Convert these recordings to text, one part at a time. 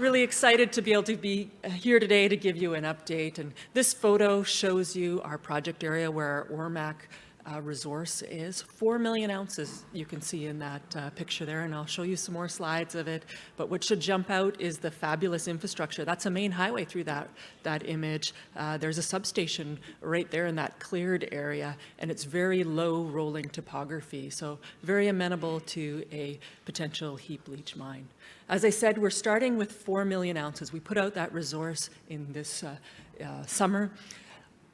really excited to be able to be here today to give you an update. And this photo shows you our project area where our Ormac resource is. 4 million ounces you can see in that picture there, and I'll show you some more slides of it. But what should jump out is the fabulous infrastructure. That's a main highway through that image. There's a substation right there in that cleared area, and it's very low rolling topography, so very amenable to a potential heap leach mine. As I said, we're starting with 4 million ounces. We put out that resource in this summer.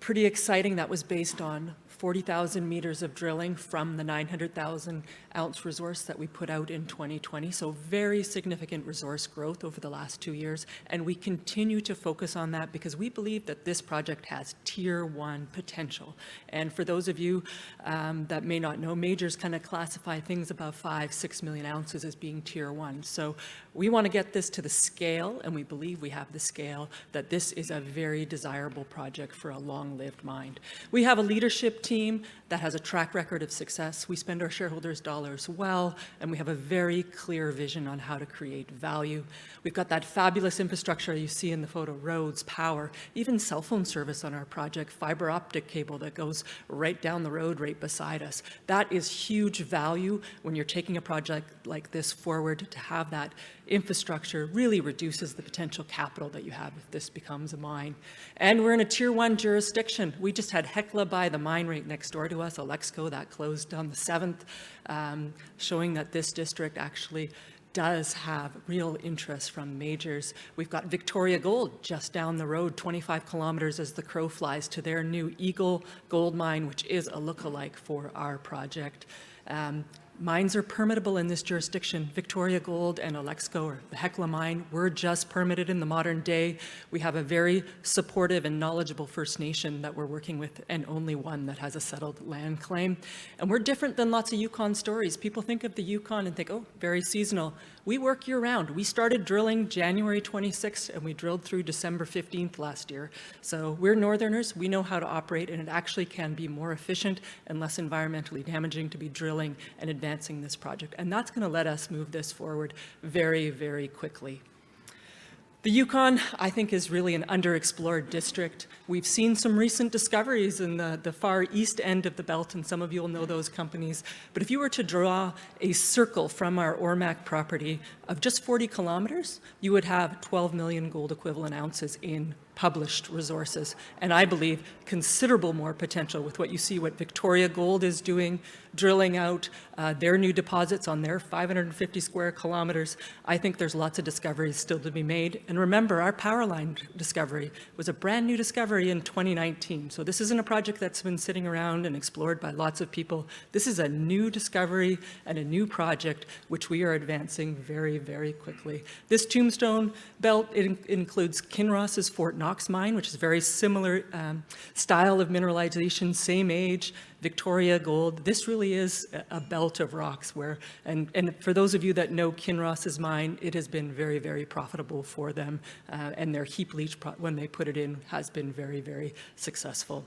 Pretty exciting. That was based on 40,000 meters of drilling from the 900,000 ounce resource that we put out in 2020. So very significant resource growth over the last 2 years. And we continue to focus on that because we believe that this project has tier 1 potential. And for those of you that may not know, majors kind of classify things above 5-6 million ounces as being tier 1. So we want to get this to the scale, and we believe we have the scale, that this is a very desirable project for a long-lived mine. We have a leadership team that has a track record of success. We spend our shareholders' dollars well, and we have a very clear vision on how to create value. We've got that fabulous infrastructure you see in the photo: roads, power, even cell phone service on our project, fiber optic cable that goes right down the road right beside us. That is huge value when you're taking a project like this forward. To have that infrastructure really reduces the potential capital that you have if this becomes a mine. And we're in a tier 1 jurisdiction. We just had Hecla buy the mine right next door to us, Alexco, that closed on the 7th, showing that this district actually does have real interest from majors. We've got Victoria Gold just down the road, 25 kilometers as the crow flies, to their new Eagle gold mine, which is a lookalike for our project. Mines are permittable in this jurisdiction. Victoria Gold and Alexco, or the Hecla mine, were just permitted in the modern day. We have a very supportive and knowledgeable First Nation that we're working with, and only one that has a settled land claim. And we're different than lots of Yukon stories. People think of the Yukon and think, oh, very seasonal. We work year-round. We started drilling January 26th, and we drilled through December 15th last year. So we're Northerners. We know how to operate, and it actually can be more efficient and less environmentally damaging to be drilling and advancing this project. And that's going to let us move this forward very, very quickly. The Yukon, I think, is really an underexplored district. We've seen some recent discoveries in the far east end of the belt, and some of you will know those companies. But if you were to draw a circle from our Ormac property of just 40 kilometers, you would have 12 million gold equivalent ounces in published resources. And I believe considerable more potential with what you see what Victoria Gold is doing, drilling out their new deposits on their 550 square kilometers. I think there's lots of discoveries still to be made. And remember, our power line discovery was a brand new discovery in 2019. So this isn't a project that's been sitting around and explored by lots of people. This is a new discovery and a new project which we are advancing very, very quickly. This Tombstone belt, it includes Kinross's Fort Knox mine, which is a very similar style of mineralization, same age, Victoria Gold. This really is a belt of rocks where, and for those of you that know Kinross's mine, it has been very, very profitable for them, and their heap leach, when they put it in, has been very, very successful.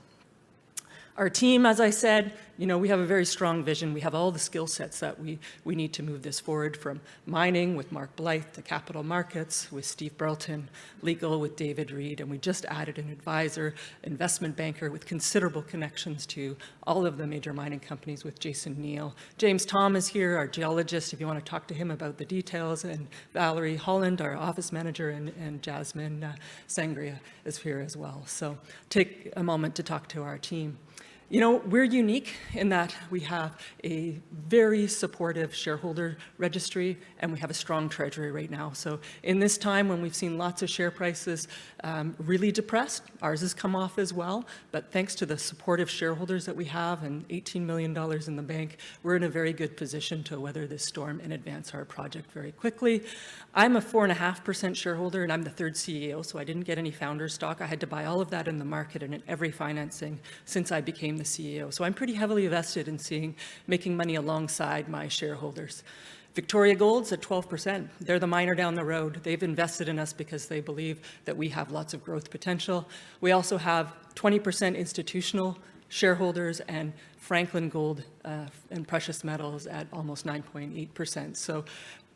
Our team, as I said, we have a very strong vision. We have all the skill sets that we need to move this forward, from mining with Mark Blythe to capital markets with Steve Burleton, legal with David Reed, and we just added an advisor, investment banker with considerable connections to all of the major mining companies with Jason Neal. James Tom is here, our geologist, if you want to talk to him about the details, and Valerie Holland, our office manager, and Jasmine Sangria is here as well. So take a moment to talk to our team. We're unique in that we have a very supportive shareholder registry, and we have a strong treasury right now. So in this time when we've seen lots of share prices really depressed, ours has come off as well, but thanks to the supportive shareholders that we have and $18 million in the bank, we're in a very good position to weather this storm and advance our project very quickly. I'm a 4.5% shareholder, and I'm the third CEO, so I didn't get any founder stock. I had to buy all of that in the market and in every financing since I became the CEO. So I'm pretty heavily vested in making money alongside my shareholders. Victoria Gold's at 12%. They're the miner down the road. They've invested in us because they believe that we have lots of growth potential. We also have 20% institutional shareholders, and Franklin Gold and Precious Metals at almost 9.8%. So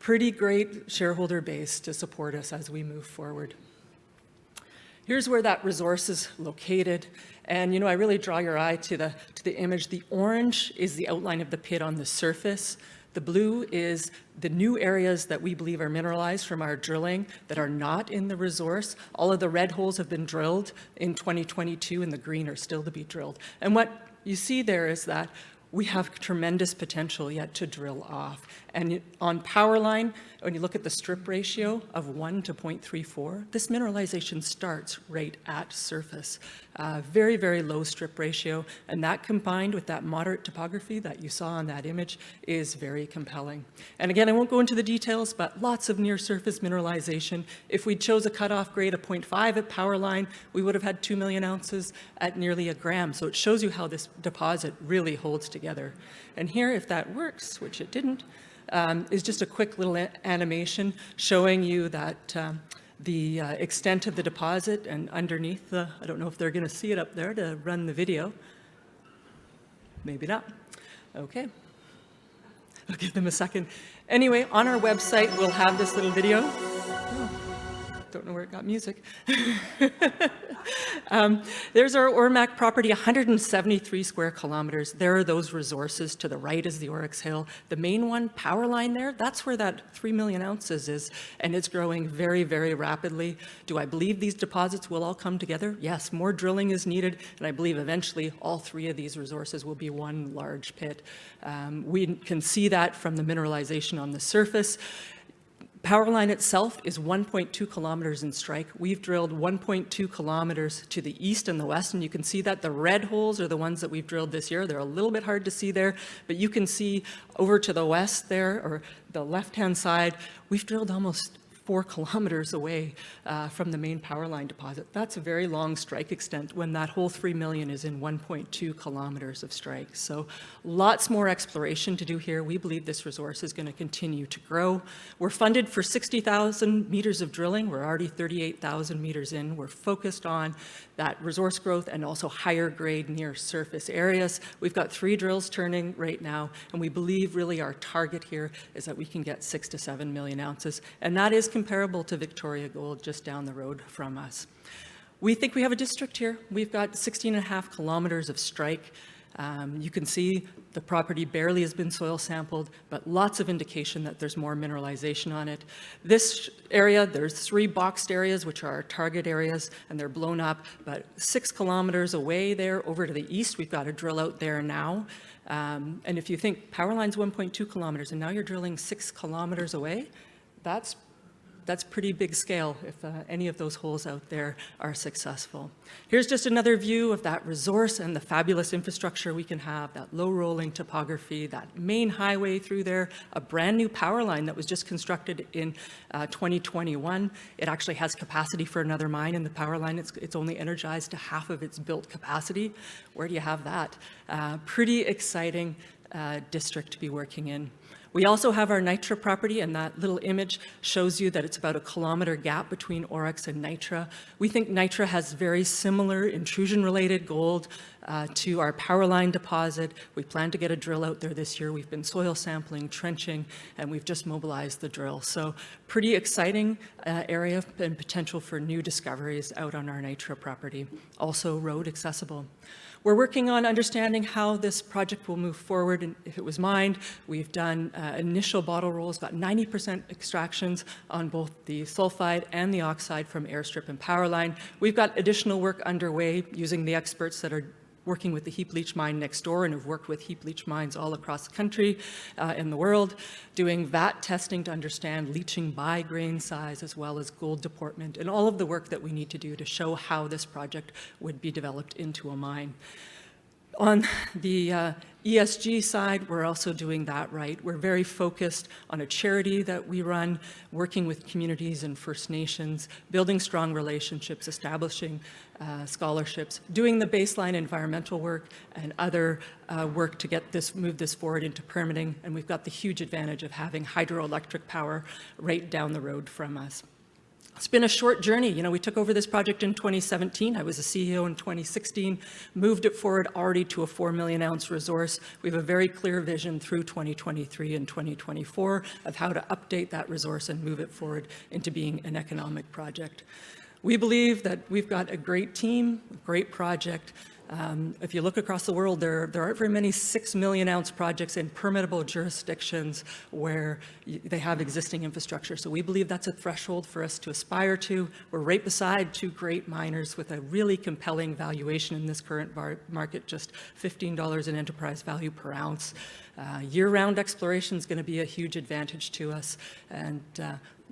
pretty great shareholder base to support us as we move forward. Here's where that resource is located. And, I really draw your eye to the image. The orange is the outline of the pit on the surface. The blue is the new areas that we believe are mineralized from our drilling that are not in the resource. All of the red holes have been drilled in 2022, and the green are still to be drilled. And what you see there is that we have tremendous potential yet to drill off. And on power line, when you look at the strip ratio of 1 to 0.34, this mineralization starts right at surface. Very, very low strip ratio, and that combined with that moderate topography that you saw on that image is very compelling. And again, I won't go into the details, but lots of near-surface mineralization. If we chose a cutoff grade of 0.5 at power line, we would have had 2 million ounces at nearly a gram. So it shows you how this deposit really holds together. And here, if that works, which it didn't, is just a quick little animation showing you that the extent of the deposit, and underneath the, I don't know if they're going to see it up there to run the video. Maybe not. Okay. I'll give them a second. Anyway, on our website, we'll have this little video. Oh, don't know where it got music. There's our Ormac property, 173 square kilometers. There are those resources. To the right is the Oryx Hill. The main one, power line there, that's where that 3 million ounces is, and it's growing very, very rapidly. Do I believe these deposits will all come together? Yes, more drilling is needed, and I believe eventually all 3 of these resources will be one large pit. We can see that from the mineralization on the surface. Power line itself is 1.2 kilometers in strike. We've drilled 1.2 kilometers to the east and the west, and you can see that the red holes are the ones that we've drilled this year. They're a little bit hard to see there, but you can see over to the west there, or the left-hand side, we've drilled almost 4 kilometers away from the main power line deposit. That's a very long strike extent when that whole 3 million is in 1.2 kilometers of strike. So lots more exploration to do here. We believe this resource is going to continue to grow. We're funded for 60,000 meters of drilling. We're already 38,000 meters in. We're focused on that resource growth and also higher grade near surface areas. We've got 3 drills turning right now, and we believe really our target here is that we can get 6 to 7 million ounces, and that is comparable to Victoria Gold just down the road from us. We think we have a district here. We've got 16.5 kilometers of strike. You can see the property barely has been soil sampled, but lots of indication that there's more mineralization on it. This area, there's 3 boxed areas, which are our target areas, and they're blown up, but 6 kilometers away there over to the east, we've got a drill out there now. And if you think power line's 1.2 kilometers, and now you're drilling 6 kilometers away, that's pretty big scale if any of those holes out there are successful. Here's just another view of that resource and the fabulous infrastructure we can have, that low rolling topography, that main highway through there, a brand new power line that was just constructed in 2021. It actually has capacity for another mine in the power line. It's only energized to half of its built capacity. Where do you have that? Pretty exciting district to be working in. We also have our Nitra property, and that little image shows you that it's about a kilometer gap between Oryx and Nitra. We think Nitra has very similar intrusion-related gold to our power line deposit. We plan to get a drill out there this year. We've been soil sampling, trenching, and we've just mobilized the drill. So pretty exciting area and potential for new discoveries out on our Nitra property. Also road accessible. We're working on understanding how this project will move forward, and if it was mined, we've done initial bottle rolls, got 90% extractions on both the sulfide and the oxide from airstrip and power line. We've got additional work underway using the experts that are working with the heap leach mine next door and have worked with heap leach mines all across the country and the world, doing vat testing to understand leaching by grain size as well as gold deportment, and all of the work that we need to do to show how this project would be developed into a mine. On the ESG side, we're also doing that right. We're very focused on a charity that we run, working with communities and First Nations, building strong relationships, establishing scholarships, doing the baseline environmental work and other work to move this forward into permitting. And we've got the huge advantage of having hydroelectric power right down the road from us. It's been a short journey. You know, we took over this project in 2017. I was a CEO in 2016, moved it forward already to a 4 million ounce resource. We have a very clear vision through 2023 and 2024 of how to update that resource and move it forward into being an economic project. We believe that we've got a great team, a great project. If you look across the world, there aren't very many 6 million ounce projects in permittable jurisdictions where they have existing infrastructure. So we believe that's a threshold for us to aspire to. We're right beside two great miners with a really compelling valuation in this current market, just $15 in enterprise value per ounce. Year-round exploration is going to be a huge advantage to us, and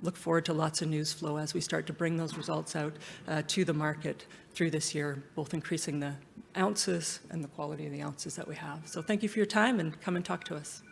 look forward to lots of news flow as we start to bring those results out to the market through this year, both increasing the ounces and the quality of the ounces that we have. So thank you for your time, and come and talk to us.